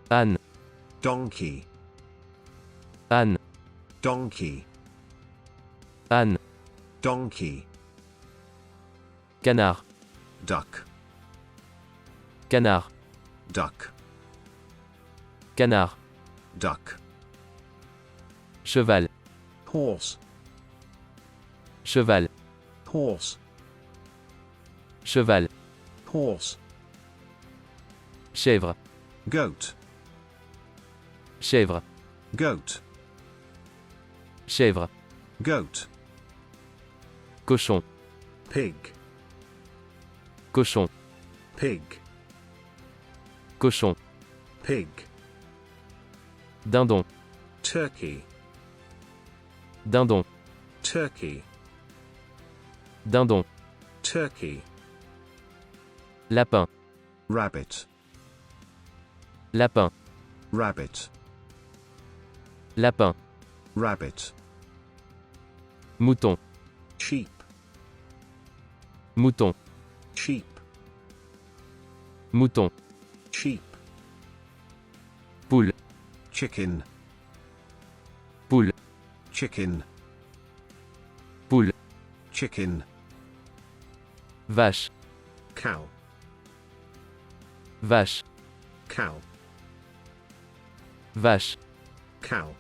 âne, donkey, âne, donkey, âne, donkey, canard, duck, canard, duck, canard, duck, cheval, horse, cheval, horse, cheval, horse, chèvre, goat, chèvre, goat, chèvre, goat, cochon, pig, cochon, pig, cochon, pig, dindon, turkey, dindon, turkey, dindon, turkey, lapin, rabbit, lapin, rabbit, lapin, rabbit, mouton, sheep, mouton, sheep, mouton, sheep, poule, chicken, poule, chicken, poule, chicken, vache, cow, vache, cow, vache, cow,